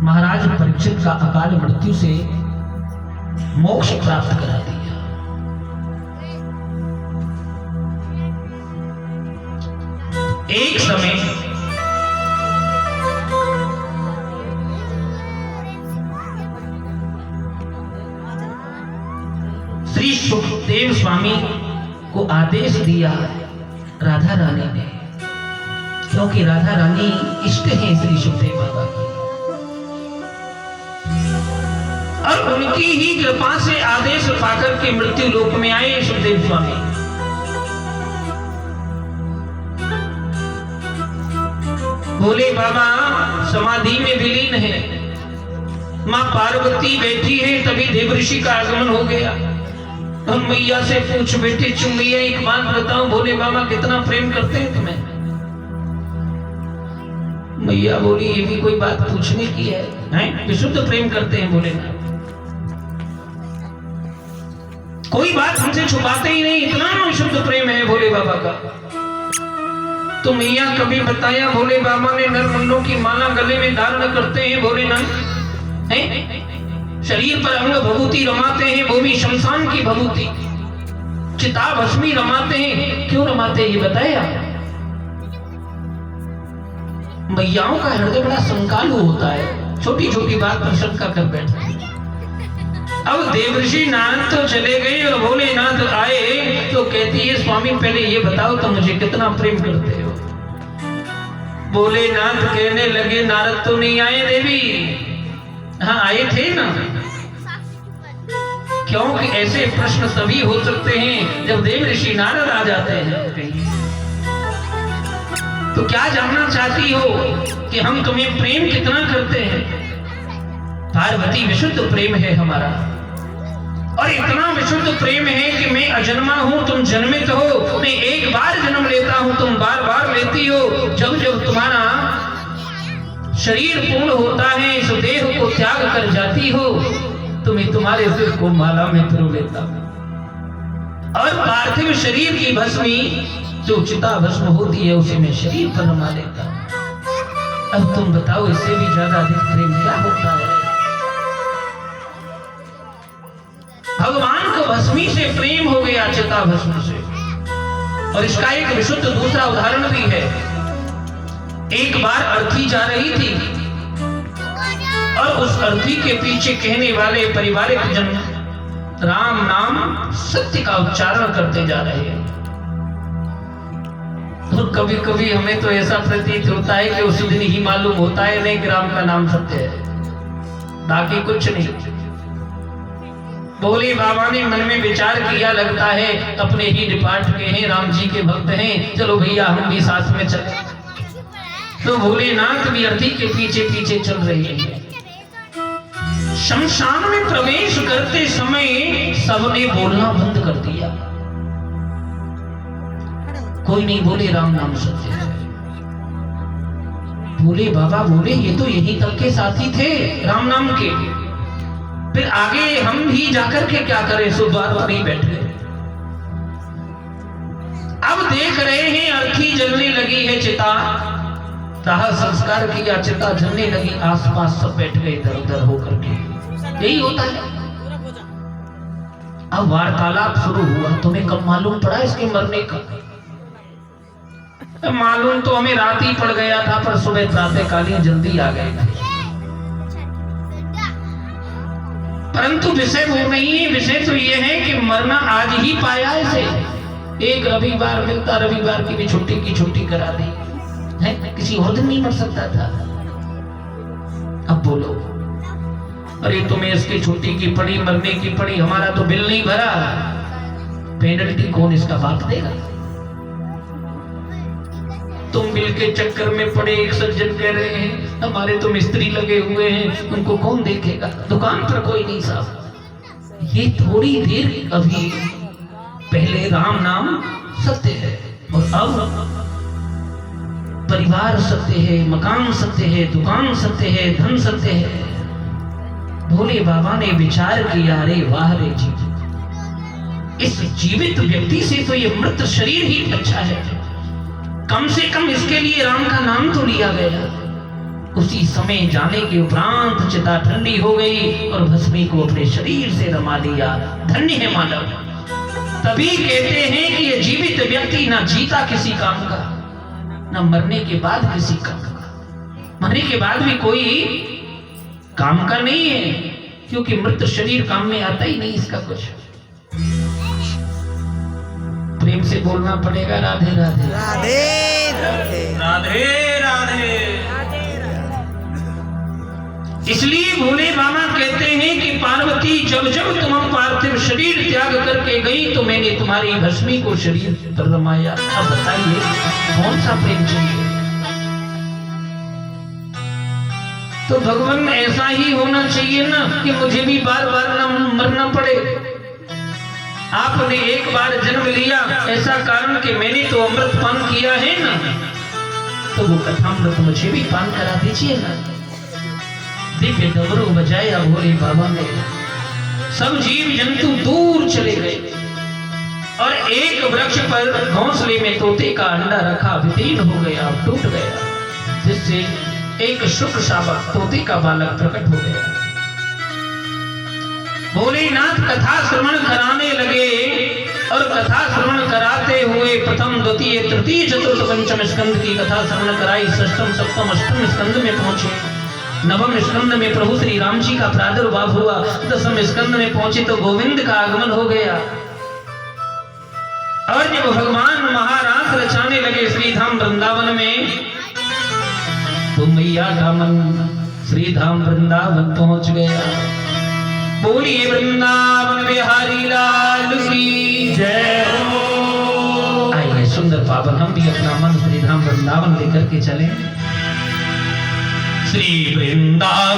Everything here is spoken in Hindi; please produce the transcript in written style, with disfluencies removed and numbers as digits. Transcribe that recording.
महाराज परीक्षित का अकाल मृत्यु से मोक्ष प्राप्त करा दिया। एक समय श्री सुखदेव स्वामी को आदेश दिया राधा रानी ने, क्योंकि राधा रानी इष्ट हैं श्री सुखदेव बाबा की, और उनकी ही कृपा से आदेश पाकर के मृत्यु लोक में आए सुखदेव स्वामी। भोले बाबा समाधि में विलीन है, मां पार्वती बैठी है, तभी देवऋषि का आगमन हो गया। हम मैया से पूछ बेटे चुम्बिया एक बात बताओ, भोले बाबा कितना प्रेम करते हैं तुम्हें? मैया बोली ये भी कोई बात पूछने की है, हैं? विशुद्ध प्रेम करते हैं भोलेनाथ, कोई बात हमसे छुपाते ही नहीं, इतना विशुद्ध प्रेम है भोले बाबा का। तो मैया कभी बताया भोले बाबा ने नरमुंडों की माला गले में धारण करते हैं भोलेनाथ, हैं? शरीर पर अंग भभूति रमाते हैं, वो भी शमशान की भभूति, चिता भस्मी रमाते हैं, क्यों रमाते हैं ये बताया? मैयाओं का हृदय बड़ा संकालु होता है, छोटी छोटी बात पर शंका कर बैठते हैं। अब देवऋषि नारद तो चले गए और भोलेनाथ आए तो कहती है स्वामी पहले ये बताओ तो मुझे कितना प्रेम करते हो? भोलेनाथ कहने लगे नारद तो नहीं आए देवी, हाँ आए थे ना, क्योंकि ऐसे प्रश्न तभी हो सकते हैं जब देवऋषि नारद आ जाते हैं। तो क्या जानना चाहती हो कि हम तुम्हें प्रेम कितना करते हैं? पार्वती विशुद्ध प्रेम है हमारा, और इतना विशुद्ध प्रेम है कि मैं अजन्मा हूं, तुम जन्मित हो, मैं एक बार जन्म लेता हूं, तुम बार बार लेती हो। जब जब तुम्हारा शरीर पूर्ण होता है, इस देह को त्याग कर जाती हो, तो मैं तुम्हारे सिर को माला में पिरो लेता हूं, और पार्थिव शरीर की भस्मी जो चिता भस्म होती है उसे मैं शरीर पर रमा लेता हूं। अब तुम बताओ इससे भी ज्यादा अधिक प्रेम क्या होता है? भगवान को भस्मी से प्रेम हो गया, चिता भस्म से। और इसका एक विशुद्ध दूसरा उदाहरण भी है। एक बार अर्थी जा रही थी और उस अर्थी के पीछे कहने वाले पारिवारिक जन राम नाम सत्य का उच्चारण करते जा रहे हैं। और कभी कभी हमें तो ऐसा प्रतीत होता है कि उस दिन ही मालूम होता है नहीं कि राम का नाम सत्य है, बाकी कुछ नहीं। भोले बाबा ने मन में विचार किया, लगता है अपने ही डिपार्ट के हैं, राम जी के भक्त हैं, चलो भैया हम भी साथ में चले। तो भोलेनाथ भी अर्थी के पीछे पीछे चल रहे हैं। शमशान में प्रवेश करते समय सबने बोलना बंद कर दिया, कोई नहीं बोले राम नाम सत्य है। भोले बाबा बोले ये तो यही तक के साथी थे राम नाम के, फिर आगे हम भी जाकर के क्या करें? सो द्वार पर ही बैठ गए। अब देख रहे हैं अर्थी जलने लगी है, चिता दाह संस्कार किया, चिता जलने लगी, आसपास सब बैठ गए इधर उधर होकर के। यही होता है। अब वार्तालाप शुरू हुआ। तुम्हें कब मालूम पड़ा इसके मरने का? मालूम तो हमें रात ही पड़ गया था, पर सुबह प्रातःकालीन जल्दी आ गए थे। परंतु विषय वो नहीं है, विषय तो ये है कि मरना आज ही पाया इसे। एक रविवार मिलता, रविवार की भी छुट्टी की छुट्टी करा दी है, किसी और दिन नहीं मर सकता था। अब बोलो, अरे तुम्हें इसकी छुट्टी की पड़ी, मरने की पड़ी, हमारा तो बिल नहीं भरा, पेनल्टी कौन इसका बाप देगा? तुम बिल के चक्कर में पड़े। एक सज्जन कह रहे हैं हमारे तो मिस्त्री लगे हुए हैं, उनको कौन देखेगा, दुकान पर कोई नहीं साहब। ये थोड़ी देर अभी पहले राम नाम सत्य है, और अब परिवार सत्य है, मकान सत्य है, दुकान सत्य है, धन सत्य है। भोले बाबा ने विचार किया, अरे वाह रे जी, इस जीवित व्यक्ति से तो ये मृत शरीर ही अच्छा है, कम से कम इसके लिए राम का नाम तो लिया गया। उसी समय जाने के उपरांत चिता ठंडी हो गई और भस्मी को अपने शरीर से रमा लिया। धन्य है मानव। तभी कहते हैं कि यह जीवित व्यक्ति ना जीता किसी काम का, ना मरने के बाद किसी काम का। मरने के बाद भी कोई काम का नहीं है, क्योंकि मृत शरीर काम में आता ही नहीं इसका कुछ। प्रेम से बोलना पड़ेगा राधे राधे राधे राधे राधे। इसलिए भोले बाबा कहते हैं कि पार्वती जब जब तुम पार्थिव शरीर त्याग करके गई तो मैंने तुम्हारी भस्मी को शरीर पर रमाया। अब बताइए कौन सा प्रेम चाहिए? तो भगवान ऐसा ही होना चाहिए ना कि मुझे भी बार बार न मरना पड़े। आपने एक बार जन्म लिया, ऐसा कारण कि मैंने तो अमृत पान किया है ना, तो वो कथामृत मुझे भी पान करा दीजिए ना। दिव्य डमरू बजाया भोले बाबा ने, सब जीव जंतु दूर चले गए और एक वृक्ष पर घोंसले में तोते का अंडा रखा, विदीर्ण हो गया, टूट गया, जिससे एक शुक्र शावक तोते का बालक प्रकट हो गया। भोलेनाथ कथा श्रवण कराने लगे और कथा श्रवण कराते हुए प्रथम द्वितीय तृतीय चतुर्थ पंचम स्कंद की कथा श्रवण कराई। षष्ठम सप्तम अष्टम स्कंद में पहुंचे। नवम स्कंद में प्रभु श्री राम जी का प्रादुर्भाव हुआ। दसम स्कंद में पहुंचे तो गोविंद का आगमन हो गया। और जब भगवान महारास रचाने लगे श्रीधाम वृंदावन में, तो मैया का मन श्रीधाम वृंदावन पहुंच गया। बोलिए वृंदावन बिहारी लाल की जय हो। आइए सुंदर पावन हम भी अपना मन श्रीधाम वृंदावन लेकर के चलें। श्री वृंदावन